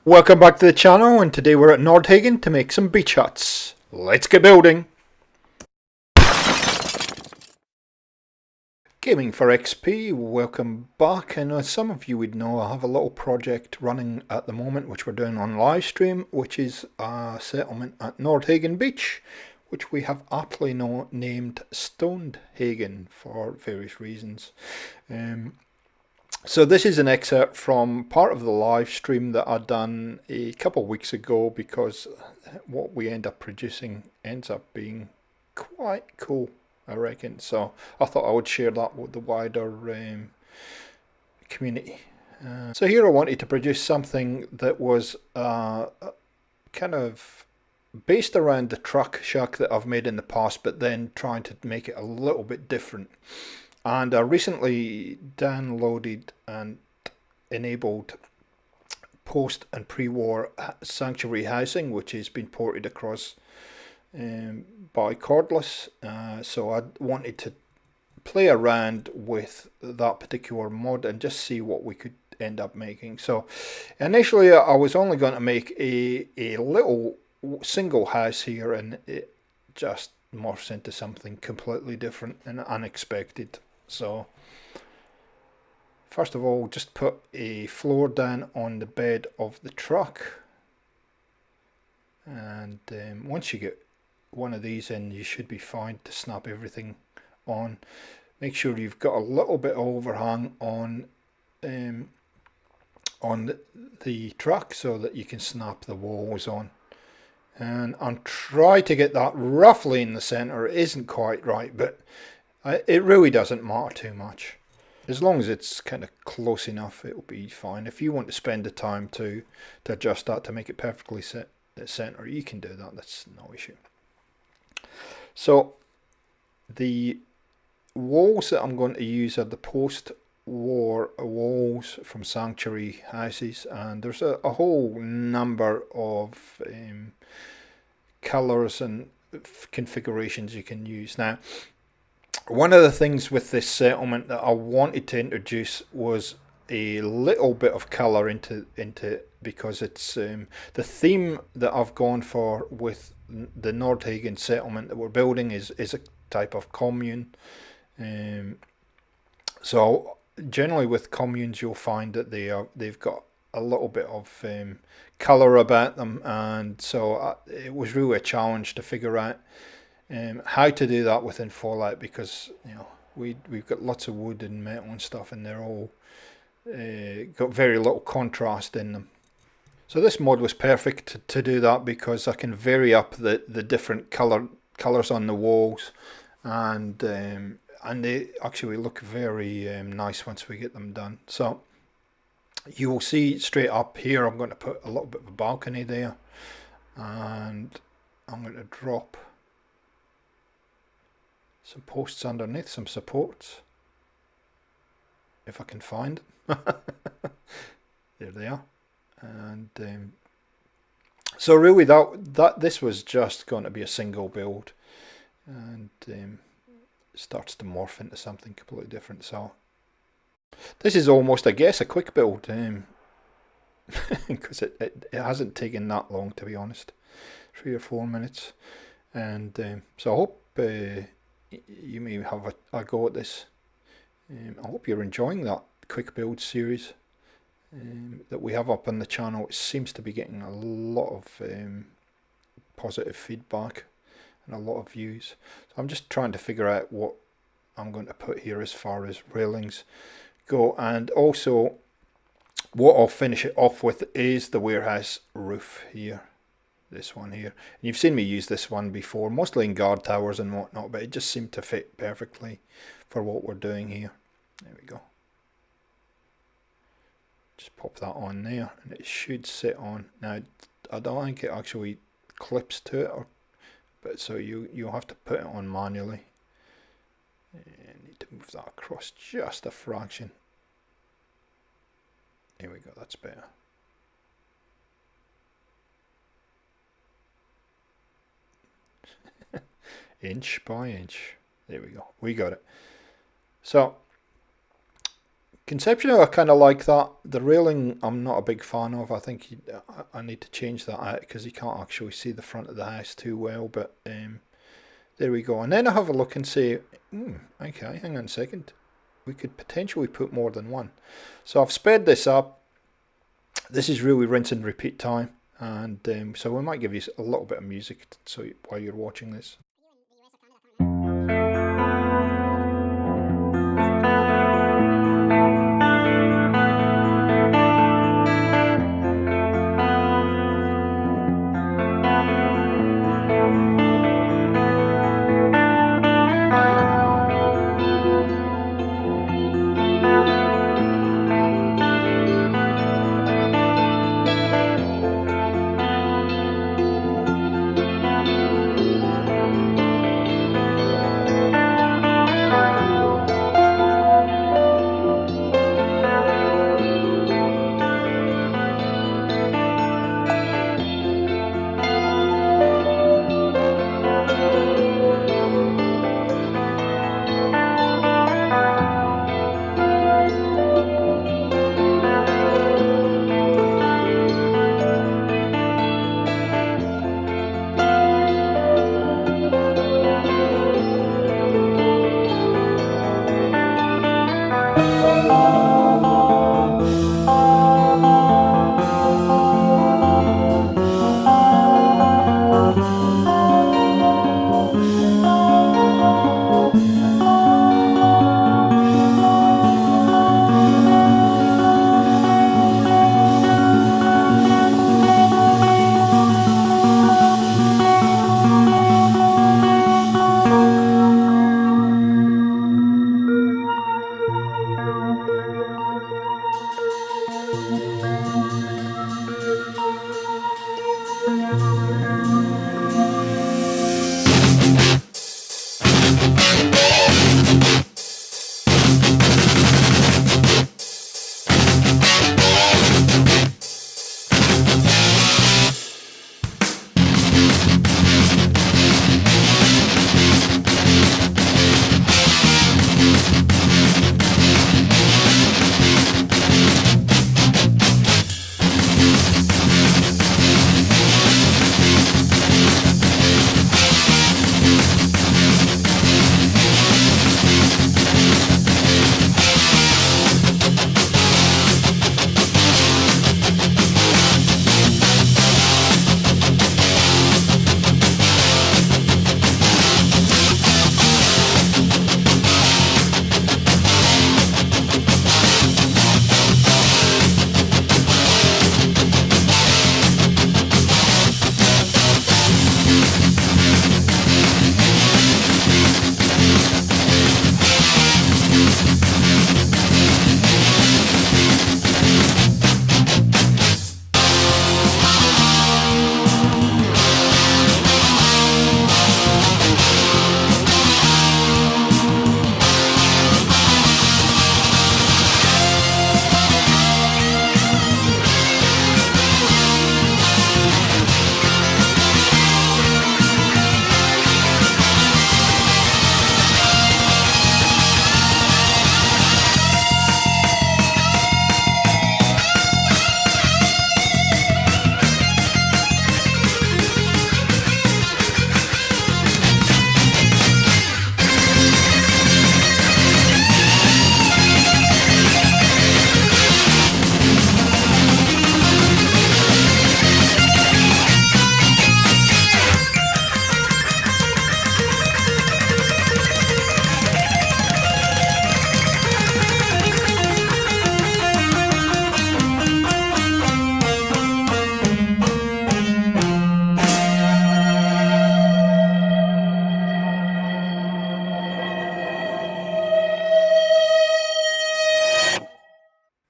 Welcome back to the channel, and today we're at NordHagen to make some beach huts. Let's get building! Gaming for XP, welcome back. And as some of you would know, I have a little project running at the moment which we're doing on live stream, which is a settlement at NordHagen Beach, which we have aptly named Stonehagen for various reasons. So this is an excerpt from part of the live stream that I'd done a couple of weeks ago, because what we end up producing ends up being quite cool, I reckon. So I thought I would share that with the wider community. So here I wanted to produce something that was kind of based around the truck shack that I've made in the past, but then trying to make it a little bit different. And I recently downloaded and enabled post and pre-war sanctuary housing, which has been ported across by Cordless. So I wanted to play around with that particular mod and just see what we could end up making. So initially I was only going to make a little single house here, and it just morphs into something completely different and unexpected. So first of all, just put a floor down on the bed of the truck, and once you get one of these in, you should be fine to snap everything on. Make sure you've got a little bit of overhang on the truck so that you can snap the walls on. And try to get that roughly in the center. It isn't quite right, but it really doesn't matter too much. As long as it's kind of close enough, it'll be fine. If you want to spend the time to adjust that to make it perfectly center, you can do that. That's no issue. So the walls that I'm going to use are the post-war walls from sanctuary houses, and there's a whole number of colors and configurations you can use. Now, one of the things with this settlement that I wanted to introduce was a little bit of color into because it's the theme that I've gone for with the NordHagen settlement that we're building is a type of commune. So generally with communes you'll find that they've got a little bit of color about them, and so it was really a challenge to figure out how to do that within Fallout, because we've got lots of wood and metal and stuff, and they're all got very little contrast in them. So this mod was perfect to do that, because I can vary up the different colors on the walls, and they actually look very nice once we get them done. So you will see straight up here I'm going to put a little bit of a balcony there, and I'm going to drop some posts underneath, some supports, if I can find them. There they are. And so really this was just going to be a single build, and starts to morph into something completely different. So this is almost, I guess, a quick build, because it hasn't taken that long, to be honest, 3 or 4 minutes. And so I hope you may have a go at this. I hope you're enjoying that quick build series that we have up on the channel. It seems to be getting a lot of positive feedback and a lot of views. So I'm just trying to figure out what I'm going to put here as far as railings go, and also what I'll finish it off with is the warehouse roof here. This one here, and you've seen me use this one before, mostly in guard towers and whatnot, but it just seemed to fit perfectly for what we're doing here. There we go. Just pop that on there, and it should sit on. Now I don't think it actually clips to it, but so you'll have to put it on manually. And need to move that across just a fraction. There we go, that's better. Inch by inch. There we go. We got it. So Conceptually, I kind of like that. The railing, I'm not a big fan of. I think I need to change that out because you can't actually see the front of the house too well. But there we go. And then I have a look and say, okay, hang on a second. We could potentially put more than one. So I've sped this up. This is really rinse and repeat time. And so we might give you a little bit of music so while you're watching this.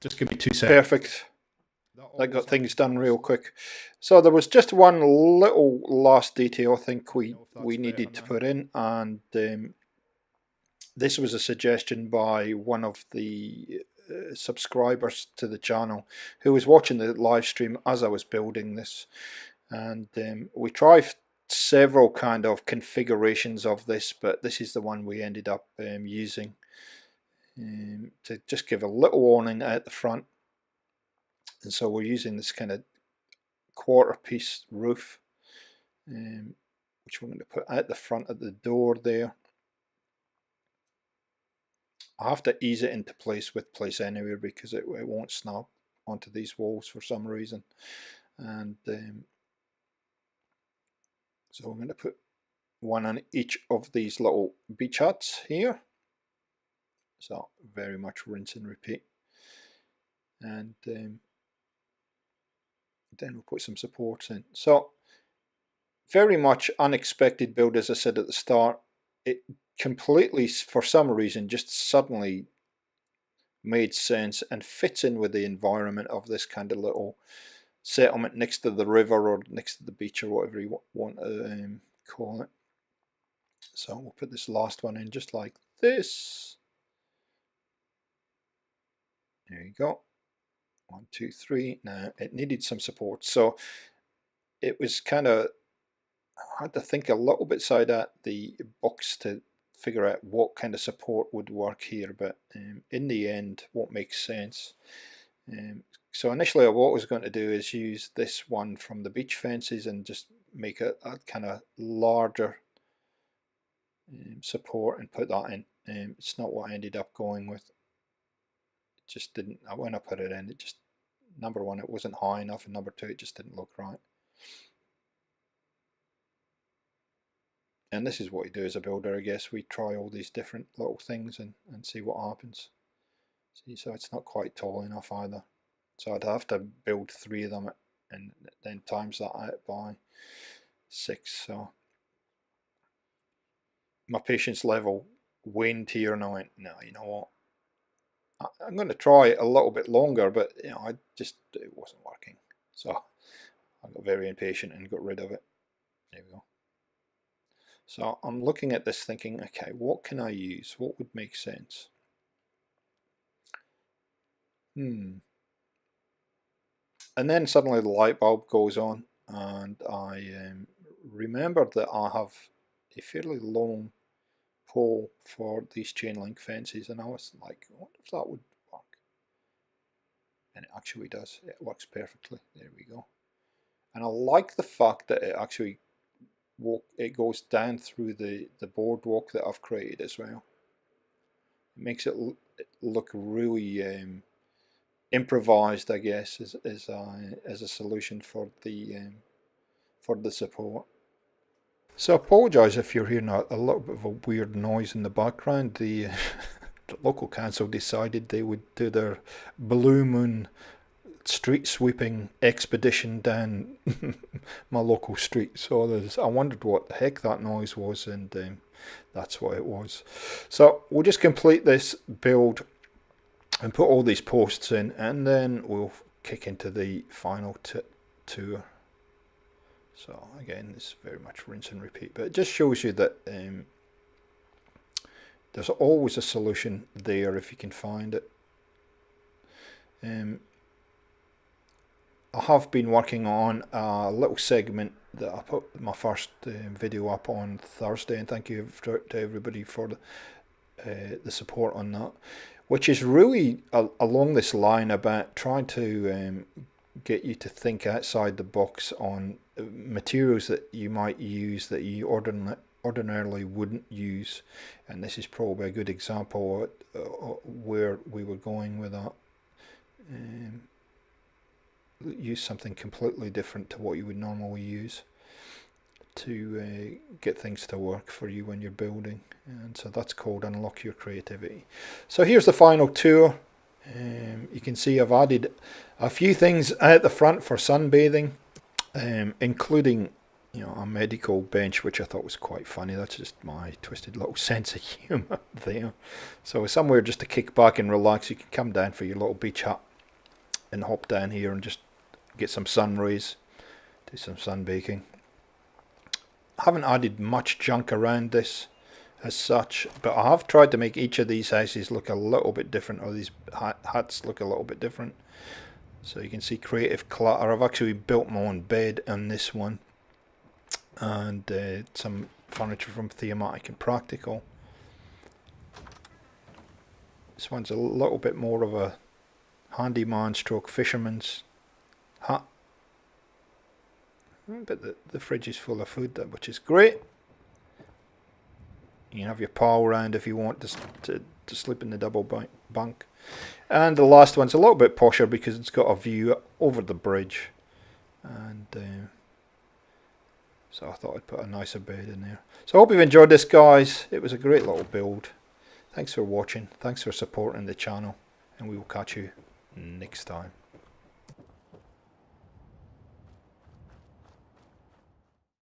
Just give me 2 seconds. Perfect. That got things done real quick. So there was just one little last detail I think we needed to put in, and this was a suggestion by one of the subscribers to the channel who was watching the live stream as I was building this, and we tried several kind of configurations of this, but this is the one we ended up using. to just give a little warning at the front. And so we're using this kind of quarter piece roof, which we're going to put at the front of the door there. I have to ease it into place with Place Anywhere because it won't snap onto these walls for some reason. And so we're going to put one on each of these little beach huts here. So very much rinse and repeat. And then we'll put some supports in. So very much unexpected build, as I said at the start. It completely, for some reason, just suddenly made sense and fits in with the environment of this kind of little settlement next to the river or next to the beach or whatever you want to call it. So we'll put this last one in just like this. There you go. 1, 2, 3. Now it needed some support, so it was kind of, I had to think a little bit side at the box to figure out what kind of support would work here, but in the end what makes sense. So initially what I was going to do is use this one from the beach fences and just make a kind of larger support and put that in. It's not what I ended up going with. It just didn't, when I put it in, it just, number one, it wasn't high enough, and number two, it just didn't look right. And this is what you do as a builder, I guess. We try all these different little things and see what happens. See, so it's not quite tall enough either. So I'd have to build 3 of them and then times that out by 6. So my patience level waned here, and I went, no, you know what? I'm going to try a little bit longer, but you know, it wasn't working. So I got very impatient and got rid of it. There we go. So I'm looking at this thinking, okay, what can I use? What would make sense? And then suddenly the light bulb goes on, and I remembered that I have a fairly long pole for these chain link fences, and I was like, I wonder if that would work. And it actually does. It works perfectly. There we go. And I like the fact that it actually it goes down through the boardwalk that I've created as well. It makes it look really improvised, I guess, as a solution for the support. So I apologise if you're hearing a little bit of a weird noise in the background. The local council decided they would do their Blue Moon street sweeping expedition down my local street. So I wondered what the heck that noise was, and that's what it was. So we'll just complete this build and put all these posts in, and then we'll kick into the final tour. So again, it's very much rinse and repeat, but it just shows you that there's always a solution there if you can find it. I have been working on a little segment that I put my first video up on Thursday, and thank you to everybody for the support on that, which is really along this line about trying to get you to think outside the box on materials that you might use that you ordinarily wouldn't use, and this is probably a good example of where we were going with that. Use something completely different to what you would normally use to get things to work for you when you're building, and so that's called unlock your creativity. So here's the final tour. You can see I've added a few things at the front for sunbathing, including a medical bench, which I thought was quite funny. That's just my twisted little sense of humour there. So somewhere just to kick back and relax. You can come down for your little beach hut and hop down here and just get some sun rays, do some sunbaking. I haven't added much junk around this as such, but I have tried to make each of these houses look a little bit different, or these huts look a little bit different. So you can see creative clutter. I've actually built my own bed on this one, and some furniture from Thematic and Practical. This one's a little bit more of a handyman stroke fisherman's hut. But the fridge is full of food, which is great. You can have your pal around if you want to sleep in the double bunk. And the last one's a little bit posher because it's got a view over the bridge. And so I thought I'd put a nicer bed in there. So I hope you've enjoyed this, guys. It was a great little build. Thanks for watching. Thanks for supporting the channel. And we will catch you next time.